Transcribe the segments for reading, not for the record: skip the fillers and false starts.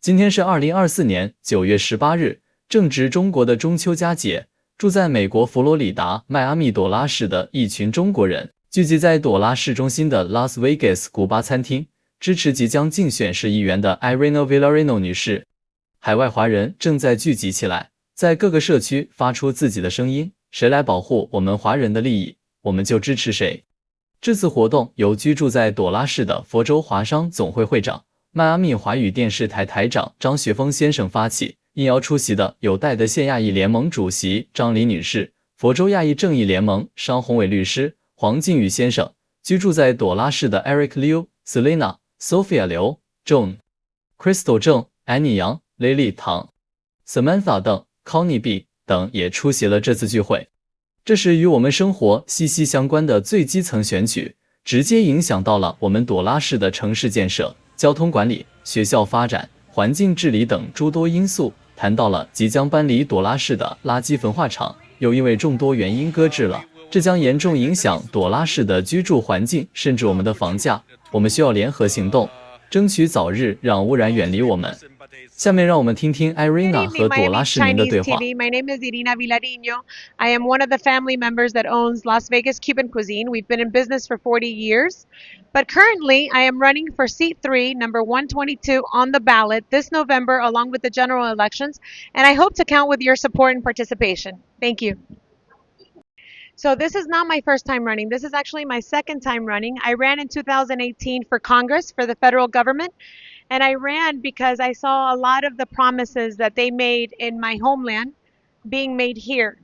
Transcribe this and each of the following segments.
今天是2024年9月18日，正值中国的中秋佳节。住在美国佛罗里达迈阿密朵拉市的一群中国人，聚集在朵拉市中心的Las Vegas古巴餐厅，支持即将竞选市议员的Irina Vilarino 女士。海外华人正在聚集起来，在各个社区发出自己的声音，谁来保护我们华人的利益，我们就支持谁。这次活动由居住在朵拉市的佛州华商总会会长、迈阿密华语电视台台长张学锋先生发起，应邀出席的有戴德县亚裔联盟主席张黎女士、佛州亚裔正义联盟商红伟律师、黄靖宇先生，居住在朵拉市的Eric Celina、Sofia Joan、Krystal Zheng、Annie杨、Tang、Samantha 等 Connie毕等也出席了这次聚会。这是与我们生活息息相关的最基层选举，直接影响到了我们朵拉市的城市建设、交通管理、学校发展、环境治理等诸多因素，谈到了即将搬离朵拉市的垃圾焚化厂，又因为众多原因搁置了，这将严重影响朵拉市的居住环境，甚至我们的房价。我们需要联合行动，争取早日让污染远离我们。下面让我们听听 Irina 和朵拉市民的对话。My name is Irina Vilarino. I am one of the family members that owns Las Vegas Cuban Cuisine. We've been in business for 40 years. But currently, I am running for seat 3, number 122, on the ballot this November, along with the general elections. And I hope to count with your support and participation. Thank you. So this is not my first time running. This is actually my second time running. I ran in 2018 for Congress, for the federal government. And I ran because I saw a lot of the promises that they made in my homeland being made here.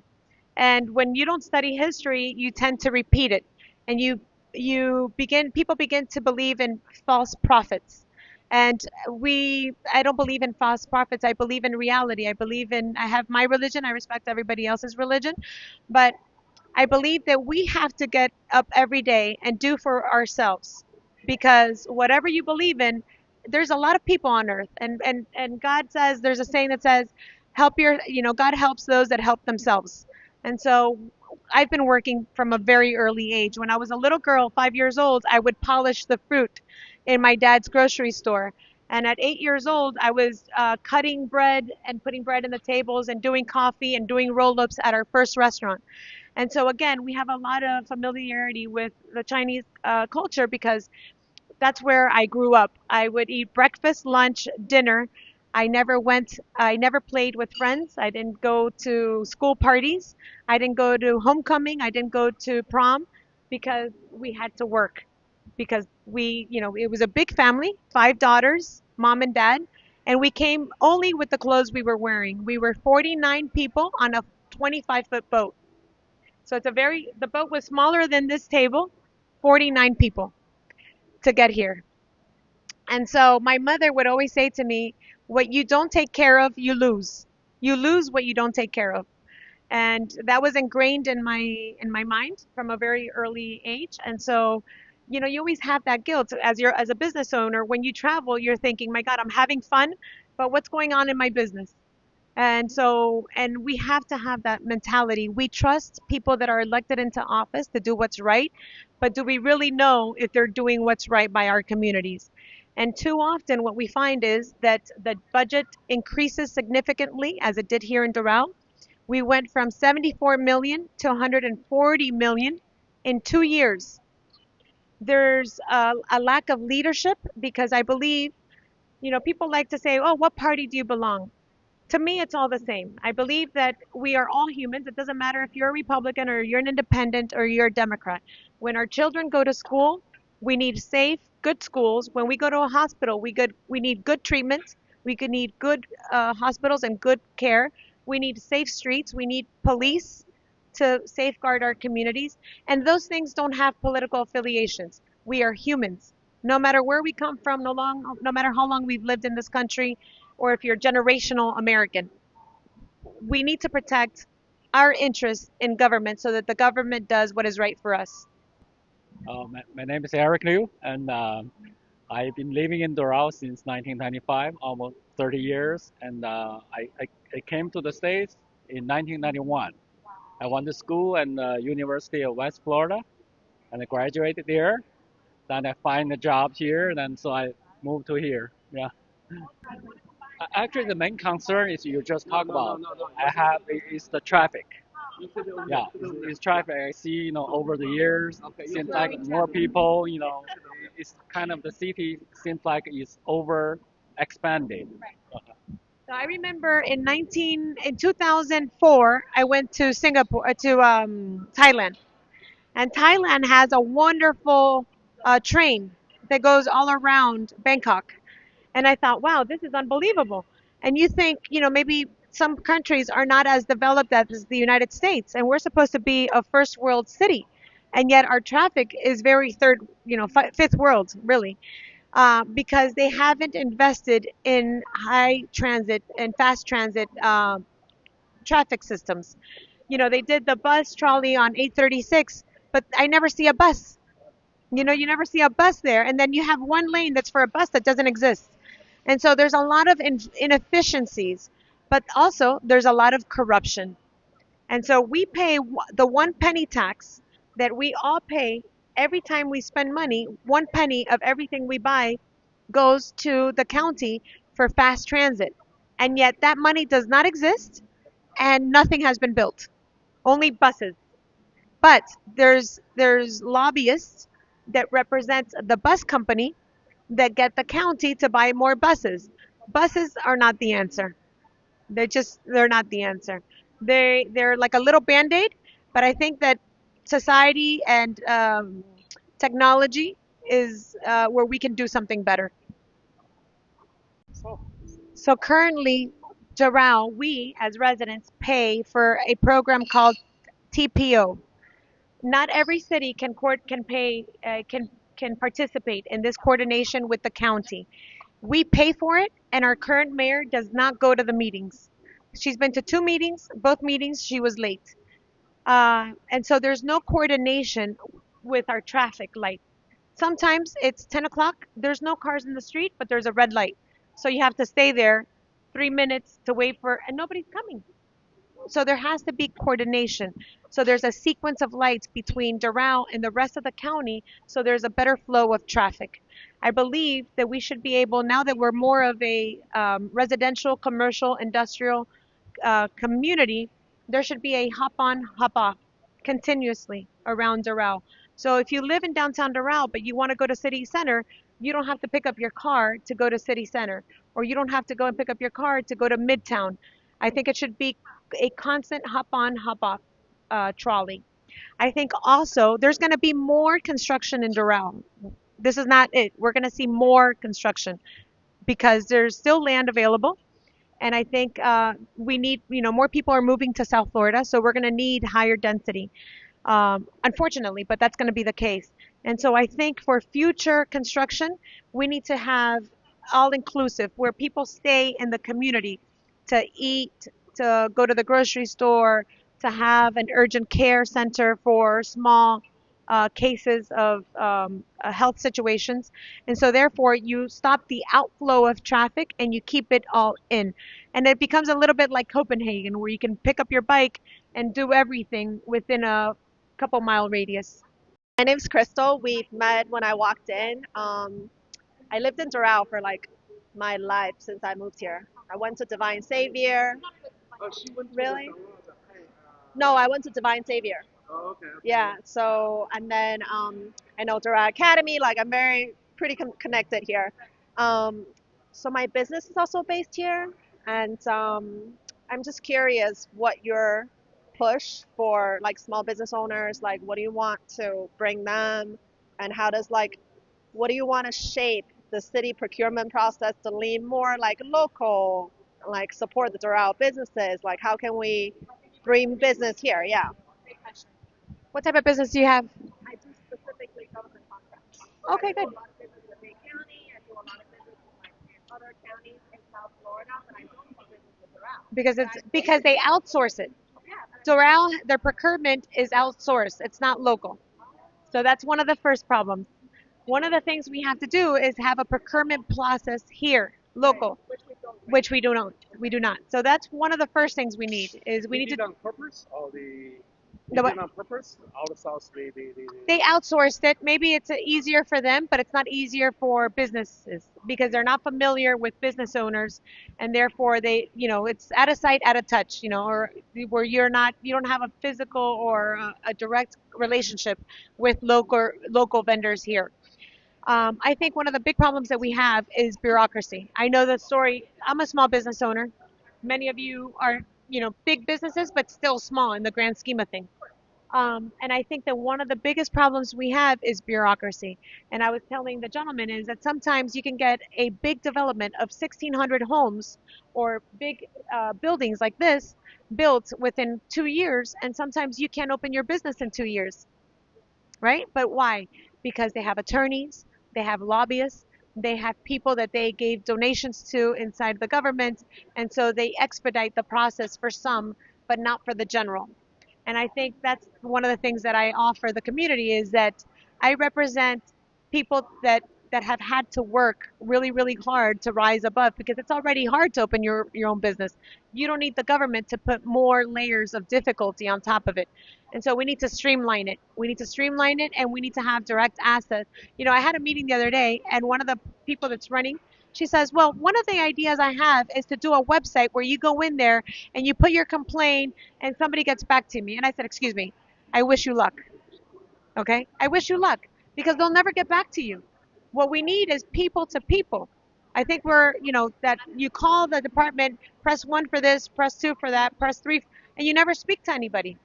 And when you don't study history, you tend to repeat it. And people begin to believe in false prophets. And I don't believe in false prophets. I believe in reality. I have my religion. I respect everybody else's religion. But I believe that we have to get up every day and do for ourselves. Because whatever you believe in, there's a lot of people on earth, and God says, there's a saying that says, God helps those that help themselves. And so I've been working from a very early age. When I was a little girl, 5 years old, I would polish the fruit in my dad's grocery store. And at 8 years old, I was cutting bread and putting bread in the tables and doing coffee and doing roll-ups at our first restaurant. And so again, we have a lot of familiarity with the Chinese culture because that's where I grew up. I would eat breakfast, lunch, dinner. I never played with friends. I didn't go to school parties. I didn't go to homecoming. I didn't go to prom because we had to work. Because it was a big family, 5 daughters, mom and dad, and we came only with the clothes we were wearing. We were 49 people on a 25-foot boat. So the boat was smaller than this table, 49 people to get here. And so my mother would always say to me, what you don't take care of, you lose. You lose what you don't take care of. And that was ingrained in my mind from a very early age. And so, you always have that guilt as a business owner. When you travel, you're thinking, my God, I'm having fun, but what's going on in my business? And we have to have that mentality. We trust people that are elected into office to do what's right, but do we really know if they're doing what's right by our communities? And too often what we find is that the budget increases significantly, as it did here in Doral. We went from 74 million to 140 million in 2 years. There's a lack of leadership because I believe, people like to say, oh, what party do you belong? To me, it's all the same. I believe that we are all humans. It doesn't matter if you're a Republican or you're an independent or you're a Democrat. When our children go to school, we need safe, good schools. When we go to a hospital, we need good treatment. We could need good hospitals and good care. We need safe streets. We need police to safeguard our communities. And those things don't have political affiliations. We are humans. No matter where we come from, no matter how long we've lived in this country, or if you're generational American, we need to protect our interests in government so that the government does what is right for us. My name is Eric Liu, and I've been living in Doral since 1995, almost 30 years. And I came to the States in 1991. I went to school at the University of West Florida, and I graduated there. Then I find a job here, and so I moved to here. Yeah. Actually, the main concern is you just talk about. I have is the traffic. Yeah, it's traffic. I see, over the years, seems like more people, it's kind of the city seems like it's over expanded. So I remember in 2004, I went to Thailand, and Thailand has a wonderful train that goes all around Bangkok. And I thought, wow, this is unbelievable. And you think, maybe some countries are not as developed as the United States, and we're supposed to be a first world city. And yet our traffic is very fifth world, really, because they haven't invested in high transit and fast transit traffic systems. They did the bus trolley on 836, but I never see a bus. You never see a bus there. And then you have one lane that's for a bus that doesn't exist. And so there's a lot of inefficiencies, but also there's a lot of corruption. And so we pay the 1 penny tax that we all pay every time we spend money. 1 penny of everything we buy goes to the county for fast transit. And yet that money does not exist and nothing has been built. Only buses. But there's lobbyists that represent the bus company that get the county to buy more buses. Buses are not the answer. They're not the answer. They're like a little band-aid, but I think that society and technology is where we can do something better. So currently, Doral, we as residents pay for a program called TPO. Not every city can participate in this coordination with the county. We pay for it, and our current mayor does not go to the meetings. She's been to 2 meetings. Both meetings she was late, and so there's no coordination with our traffic light. Sometimes it's 10 o'clock. There's no cars in the street, but there's a red light, so you have to stay there 3 minutes to wait and nobody's coming. So there has to be coordination. So there's a sequence of lights between Doral and the rest of the county, so there's a better flow of traffic. I believe that we should be able, now that we're more of a residential, commercial, industrial community, there should be a hop on, hop off continuously around Doral. So if you live in downtown Doral, but you want to go to city center, you don't have to pick up your car to go to city center, or you don't have to go and pick up your car to go to Midtown. I think it should be a constant hop on, hop off trolley. I think also there's going to be more construction in Doral. This is not it. We're going to see more construction because there's still land available. And I think we need, more people are moving to South Florida, so we're going to need higher density, unfortunately, but that's going to be the case. And so I think for future construction, we need to have all-inclusive, where people stay in the community to eat, to go to the grocery store, to have an urgent care center for small cases of health situations. And so therefore you stop the outflow of traffic and you keep it all in. And it becomes a little bit like Copenhagen, where you can pick up your bike and do everything within a couple mile radius. My name's Krystal. We met when I walked in. I lived in Doral for like my life since I moved here. I went to Divine Savior. Oh, she went to Really? the No, I went to Divine Savior. Oh, okay. Yeah. So and then I know Doral Academy. Like I'm very pretty connected here. So my business is also based here, and I'm just curious what your push for like small business owners. Like, what do you want to bring them, and how does what do you want to shape the city procurement process to lean more like local, like support the Doral businesses? Like, how can we bring business here? Yeah. What type of business do you have? I do specifically government contracts. Okay, I do good. a lot of business in Bay County. I do a lot of business in other counties in South Florida, but I don't do business with Doral. Because they outsource it. Doral, their procurement is outsourced. It's not local. So that's one of the first problems. One of the things we have to do is have a procurement process here, local, which we do not. We do not. So that's one of the first things we need is we need to. On corporates, all the The, Is it on purpose? Outsource they outsourced it. Maybe it's easier for them, but it's not easier for businesses because they're not familiar with business owners, and therefore they, it's at a sight, at a touch, or where you don't have a physical or a direct relationship with local vendors here. I think one of the big problems that we have is bureaucracy. I know the story. I'm a small business owner. Many of you are, big businesses, but still small in the grand scheme of things. And I think that one of the biggest problems we have is bureaucracy. And I was telling the gentleman is that sometimes you can get a big development of 1,600 homes or big buildings like this built within 2 years, and sometimes you can't open your business in 2 years, right? But why? Because they have attorneys, they have lobbyists, they have people that they gave donations to inside the government, and so they expedite the process for some, but not for the general. And I think that's one of the things that I offer the community is that I represent people that have had to work really, really hard to rise above because it's already hard to open your own business. You don't need the government to put more layers of difficulty on top of it. And so we need to streamline it. We need to streamline it and we need to have direct access. I had a meeting the other day and one of the people that's running, she says, well, one of the ideas I have is to do a website where you go in there and you put your complaint and somebody gets back to me. And I said, excuse me, I wish you luck. Okay? I wish you luck because they'll never get back to you. What we need is people to people. I think that you call the department, press 1 for this, press 2 for that, press 3, and you never speak to anybody.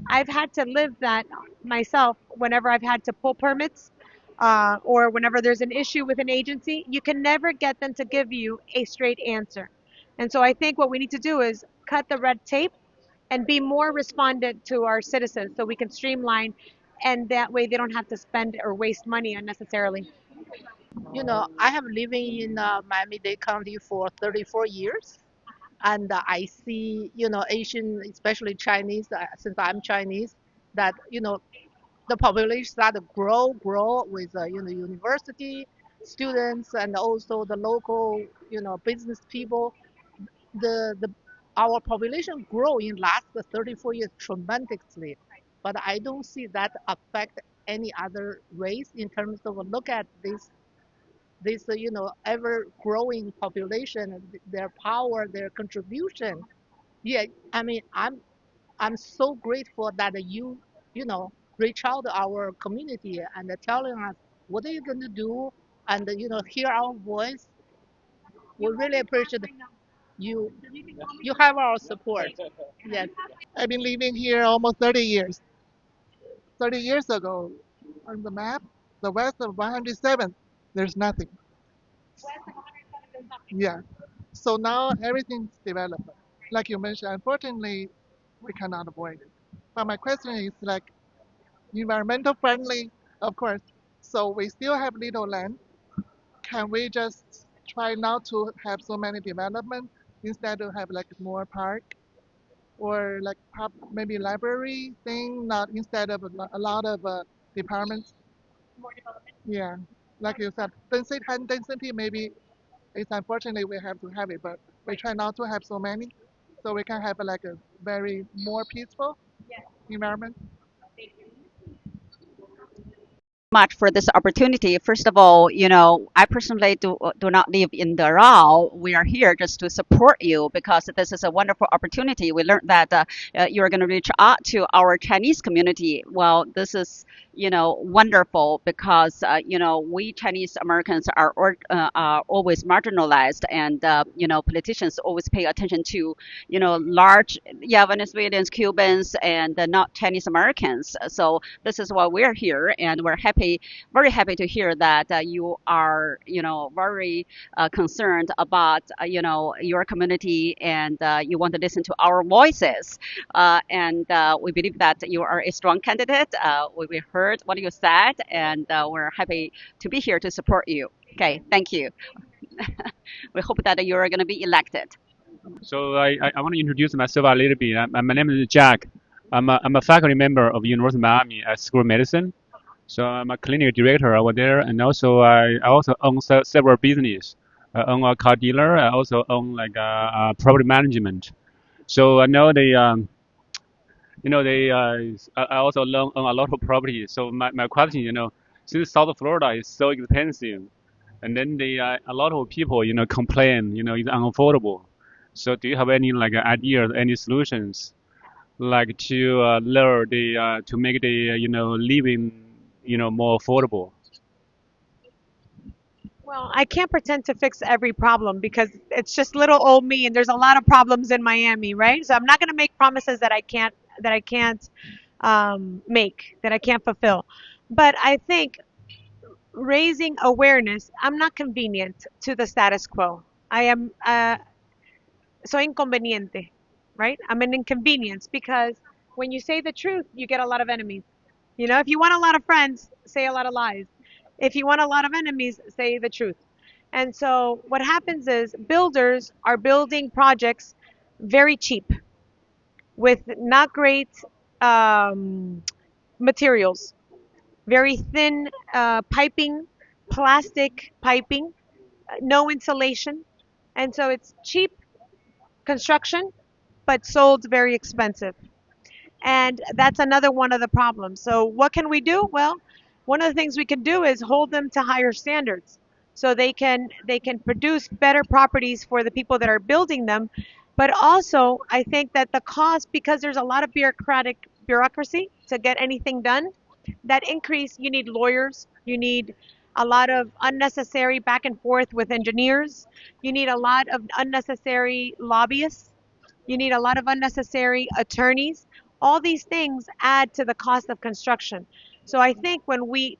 I've had to live that myself whenever I've had to pull permits or whenever there's an issue with an agency. You can never get them to give you a straight answer. And so I think what we need to do is cut the red tape and be more respondent to our citizens so we can streamline, and that way they don't have to spend or waste money unnecessarily. I have living in Miami-Dade County for 34 years. And I see, Asian, especially Chinese, since I'm Chinese, that, the population start to grow with, university students and also the local, business people. Our population grow in last 34 years tremendously, but I don't see that affect any other race in terms of look at this ever growing population, their power, their contribution. Yeah, I mean, I'm so grateful that you reach out to our community and telling us what are you going to do and hear our voice. We really appreciate you. You have our support. Yes. I've been living here almost 30 years. 30 years ago, on the map, the west of 107, there's nothing. Yeah. So now everything's developed. Like you mentioned, unfortunately, we cannot avoid it. But my question is like environmental friendly, of course. So we still have little land. Can we just try not to have so many development instead of have like more park or like maybe library thing, not instead of a lot of departments? More development. Yeah, like you said, density maybe it's unfortunately we have to have it, but we try not to have so many, so we can have like a very more peaceful environment. Much for this opportunity. First of all, I personally do not live in Doral. We are here just to support you because this is a wonderful opportunity. We learned that you're going to reach out to our Chinese community. Well, this is wonderful because we Chinese Americans are always marginalized, and politicians always pay attention to large Venezuelans, Cubans, and not Chinese Americans. So this is why we're here, and we're very happy to hear that you are very concerned about your community, and you want to listen to our voices, and we believe that you are a strong candidate. We heard what you said, and we're happy to be here to support you. Okay, thank you. We hope that you're going to be elected. So I want to introduce myself a little bit. My name is Jack. I'm a faculty member of University of Miami at School of Medicine. So I'm a clinic director over there, and also I also own several businesses. I own a car dealer. I also own like property management. So I know I also own a lot of property. So my question, since South Florida is so expensive, and then a lot of people, complain, it's unaffordable. So do you have any ideas, any solutions, to lower to make the, living, more affordable? Well, I can't pretend to fix every problem because it's just little old me, and there's a lot of problems in Miami, right? So I'm not going to make promises that I can't make, that I can't fulfill. But I think raising awareness, I'm not convenient to the status quo. I am soy inconveniente, right? I'm an inconvenience because when you say the truth, you get a lot of enemies. If you want a lot of friends, say a lot of lies. If you want a lot of enemies, say the truth. And so what happens is builders are building projects very cheap with not great materials, very thin piping, plastic piping, no insulation. And so it's cheap construction, but sold very expensive. And that's another one of the problems. So what can we do? Well, one of the things we can do is hold them to higher standards so they can produce better properties for the people that are building them. But also, I think that the cost, because there's a lot of bureaucracy to get anything done, that increase, you need lawyers, you need a lot of unnecessary back and forth with engineers, you need a lot of unnecessary lobbyists, you need a lot of unnecessary attorneys. All these things add to the cost of construction. So I think when we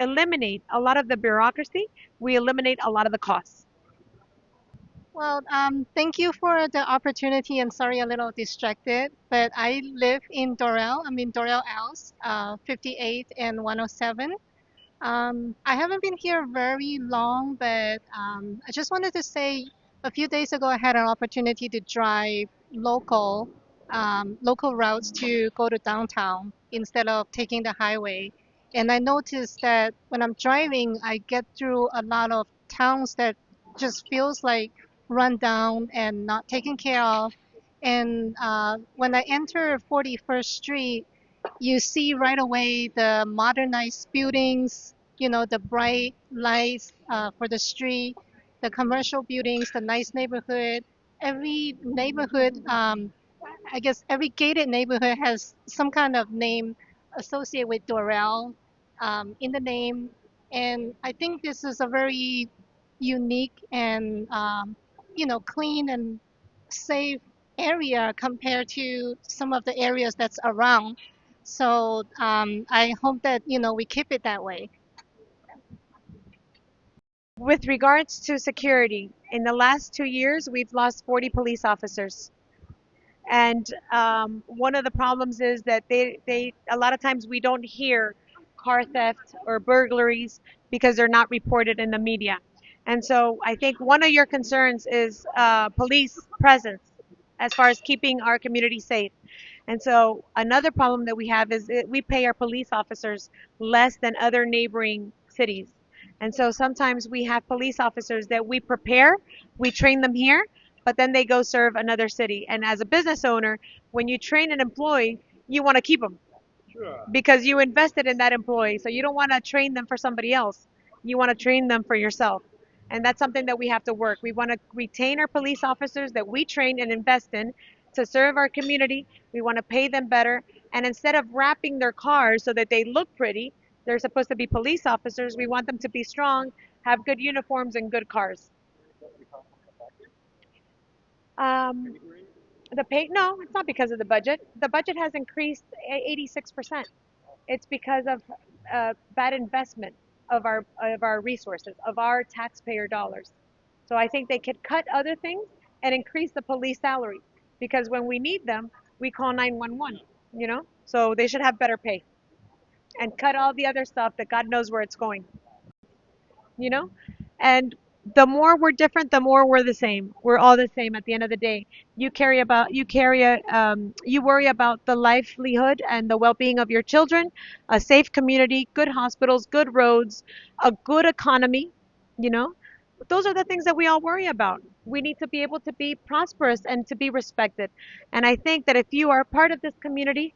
eliminate a lot of the bureaucracy, we eliminate a lot of the costs. Well, thank you for the opportunity. I'm sorry, a little distracted, but I live in Doral. I'm in Doral House, 58 and 107. I haven't been here very long, but I just wanted to say a few days ago I had an opportunity to drive local routes to go to downtown instead of taking the highway. And I noticed that when I'm driving, I get through a lot of towns that just feels like run down and not taken care of. And when I enter 41st Street, you see right away the modernized buildings, the bright lights for the street, the commercial buildings, the nice neighborhood. Every neighborhood, I guess every gated neighborhood has some kind of name associated with Doral in the name. And I think this is a very unique and, clean and safe area compared to some of the areas that's around. So I hope that, we keep it that way. With regards to security, in the last 2 years, we've lost 40 police officers. And one of the problems is that they a lot of times we don't hear car theft or burglaries because they're not reported in the media. And so I think one of your concerns is police presence as far as keeping our community safe. And so another problem that we have is we pay our police officers less than other neighboring cities. And so sometimes we have police officers that we prepare, we train them here, but then they go serve another city. And as a business owner, when you train an employee, you want to keep them. Sure. Because you invested in that employee. So you don't want to train them for somebody else. You want to train them for yourself. And that's something that we have to work. We want to retain our police officers that we train and invest in to serve our community. We want to pay them better. And instead of wrapping their cars so that they look pretty, they're supposed to be police officers. We want them to be strong, have good uniforms and good cars. No, it's not because of the budget. The budget has increased 86%. It's because of bad investment of our resources, of our taxpayer dollars. So I think they could cut other things and increase the police salary, because when we need them, we call 911, So they should have better pay and cut all the other stuff that God knows where it's going, And the more we're different, the more we're the same. We're all the same at the end of the day. You worry about the livelihood and the well-being of your children, a safe community, good hospitals, good roads, a good economy, Those are the things that we all worry about. We need to be able to be prosperous and to be respected. And I think that if you are part of this community,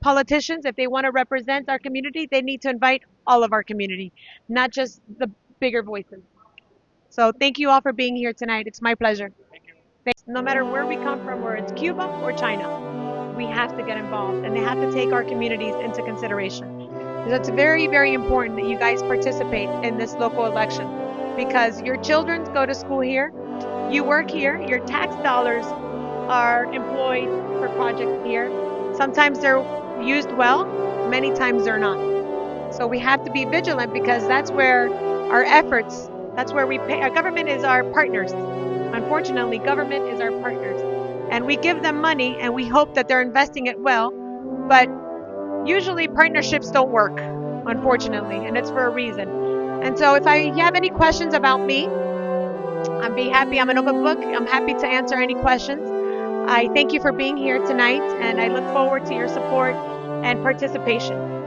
politicians, if they want to represent our community, they need to invite all of our community, not just the bigger voices. So thank you all for being here tonight. It's my pleasure. Thanks. No matter where we come from, whether it's Cuba or China, we have to get involved, and they have to take our communities into consideration. So it's very, very important that you guys participate in this local election, because your children go to school here, you work here, your tax dollars are employed for projects here. Sometimes they're used well, many times they're not. So we have to be vigilant, because that's where our efforts, that's where we pay. Our government is our partners. Unfortunately, government is our partners. And we give them money and we hope that they're investing it well, but usually partnerships don't work, unfortunately, and it's for a reason. And so if you have any questions about me, I'm an open book. I'm happy to answer any questions. I thank you for being here tonight, and I look forward to your support and participation.